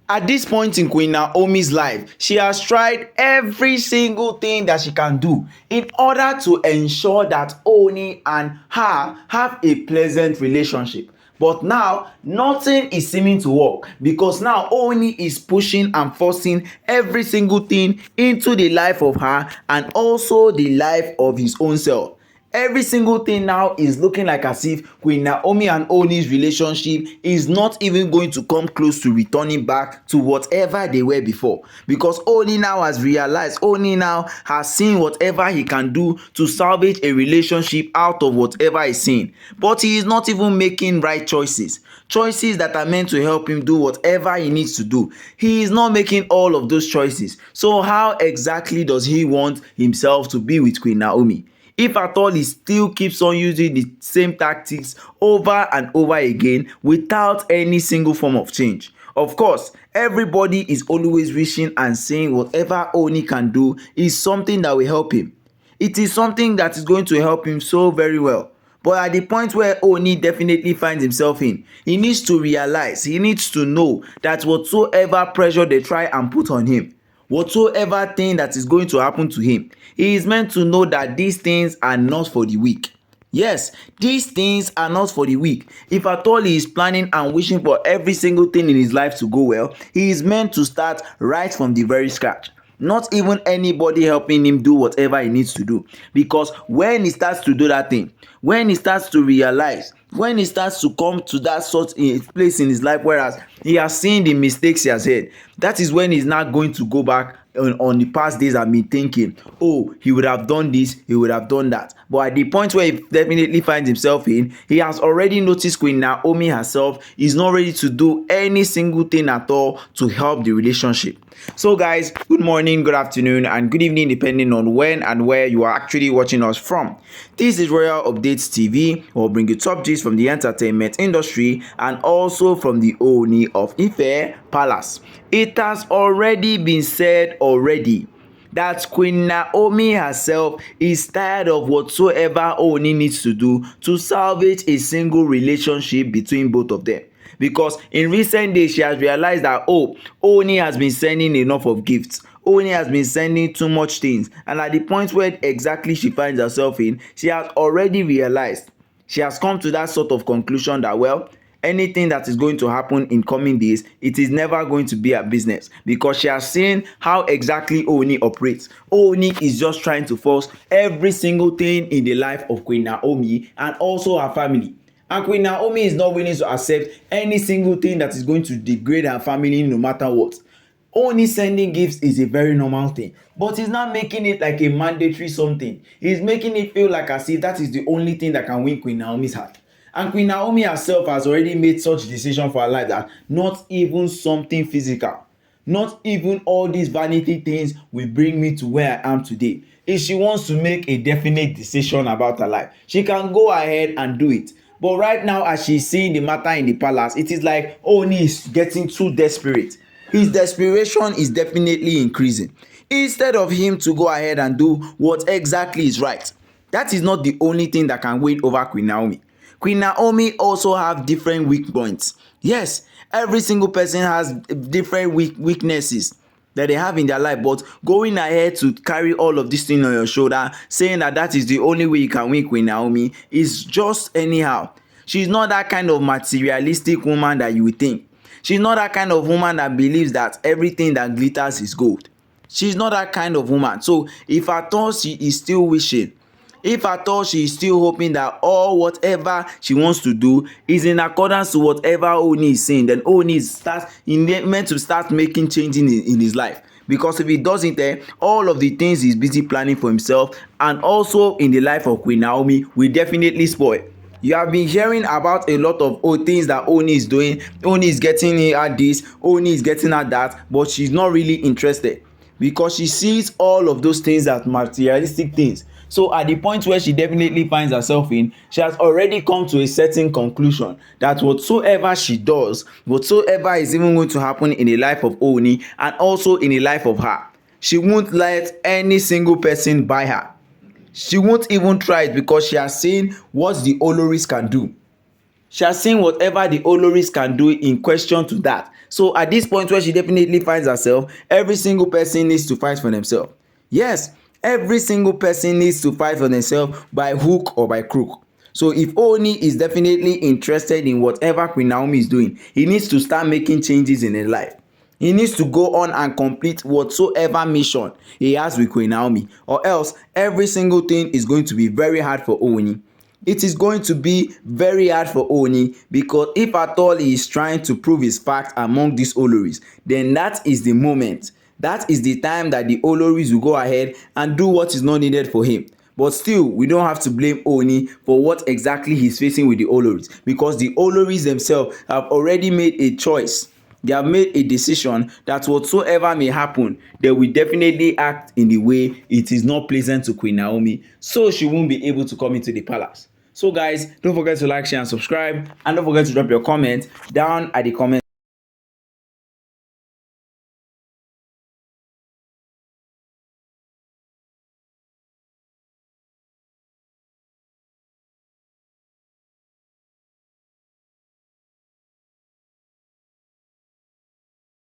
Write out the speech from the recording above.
At this point in Queen Naomi's life, she has tried every single thing that she can do in order to ensure that Oni and her have a pleasant relationship. But now, nothing is seeming to work because now Oni is pushing and forcing every single thing into the life of her and also the life of his own self. Every single thing now is looking like as if Queen Naomi and Oni's relationship is not even going to come close to returning back to whatever they were before, because Oni now has realized, Oni now has seen whatever he can do to salvage a relationship out of whatever he's seen, but he is not even making right choices that are meant to help him do whatever he needs to do. He is not making all of those choices. So how exactly does he want himself to be with Queen Naomi? If at all he still keeps on using the same tactics over and over again without any single form of change. Of course, everybody is always wishing and saying whatever Oni can do is something that will help him. It is something that is going to help him so very well. But at the point where Oni definitely finds himself in, he needs to realize, he needs to know that whatsoever pressure they try and put on him, whatsoever thing that is going to happen to him, he is meant to know that these things are not for the weak. Yes, these things are not for the weak. If at all he is planning and wishing for every single thing in his life to go well, he is meant to start right from the very scratch. Not even anybody helping him do whatever he needs to do. Because when he starts to do that thing, when he starts to realize, when he starts to come to that sort of place in his life whereas he has seen the mistakes he has had, that is when he's not going to go back on the past days and be thinking, oh, he would have done this, he would have done that. But at the point where he definitely finds himself in, he has already noticed Queen Naomi herself is not ready to do any single thing at all to help the relationship. So guys, good morning, good afternoon, and good evening depending on when and where you are actually watching us from. This is Royal Updates TV. We'll bring you top gist from the entertainment industry and also from the OONI of Ife Palace. It has already been said that Queen Naomi herself is tired of whatsoever Oni needs to do to salvage a single relationship between both of them. Because in recent days she has realized that, oh, Oni has been sending enough of gifts. Oni has been sending too much things. And at the point where exactly she finds herself in, she has already realized, she has come to that sort of conclusion that, well, anything that is going to happen in coming days, it is never going to be her business, because she has seen how exactly Oni operates. Oni is just trying to force every single thing in the life of Queen Naomi and also her family. And Queen Naomi is not willing to accept any single thing that is going to degrade her family no matter what. Only sending gifts is a very normal thing, but he's not making it like a mandatory something. He's making it feel like as if that is the only thing that can win Queen Naomi's heart. And Queen Naomi herself has already made such decision for her life that not even something physical, not even all these vanity things will bring me to where I am today. If she wants to make a definite decision about her life, she can go ahead and do it. But right now, as she's seeing the matter in the palace, it is like Oni is getting too desperate. His desperation is definitely increasing. Instead of him to go ahead and do what exactly is right, that is not the only thing that can win over Queen Naomi. Queen Naomi also have different weak points. Yes, every single person has different weaknesses that they have in their life, but going ahead to carry all of this thing on your shoulder, saying that that is the only way you can win Queen Naomi, is just anyhow. She's not that kind of materialistic woman that you would think. She's not that kind of woman that believes that everything that glitters is gold. She's not that kind of woman. So if at all she is still wishing, if at all she is still hoping that all whatever she wants to do is in accordance to whatever Oni is saying, then Oni is meant to start making changes in his life. Because if he doesn't, all of the things he's busy planning for himself and also in the life of Queen Naomi will definitely spoil. You have been hearing about a lot of things that Oni is doing. Oni is getting at this, Oni is getting at that, but she's not really interested because she sees all of those things as materialistic things. So at the point where she definitely finds herself in, she has already come to a certain conclusion that whatsoever she does, whatsoever is even going to happen in the life of Oni and also in the life of her, she won't let any single person buy her. She won't even try it because she has seen what the Oloris can do. She has seen whatever the Oloris can do in question to that. So at this point where she definitely finds herself, every single person needs to fight for themselves. Yes, every single person needs to fight for themselves by hook or by crook. So if Ooni is definitely interested in whatever Queen Naomi is doing, he needs to start making changes in his life. He needs to go on and complete whatsoever mission he has with Queen Naomi, or else every single thing is going to be very hard for Ooni. It is going to be very hard for Ooni, because if at all he is trying to prove his fact among these Oloris, then that is the moment. That is the time that the Oloris will go ahead and do what is not needed for him. But still, we don't have to blame Ooni for what exactly he's facing with the Oloris, because the Oloris themselves have already made a choice. They have made a decision that whatsoever may happen, they will definitely act in the way it is not pleasant to Queen Naomi, so she won't be able to come into the palace. So guys, don't forget to like, share and subscribe, and don't forget to drop your comment down at the comment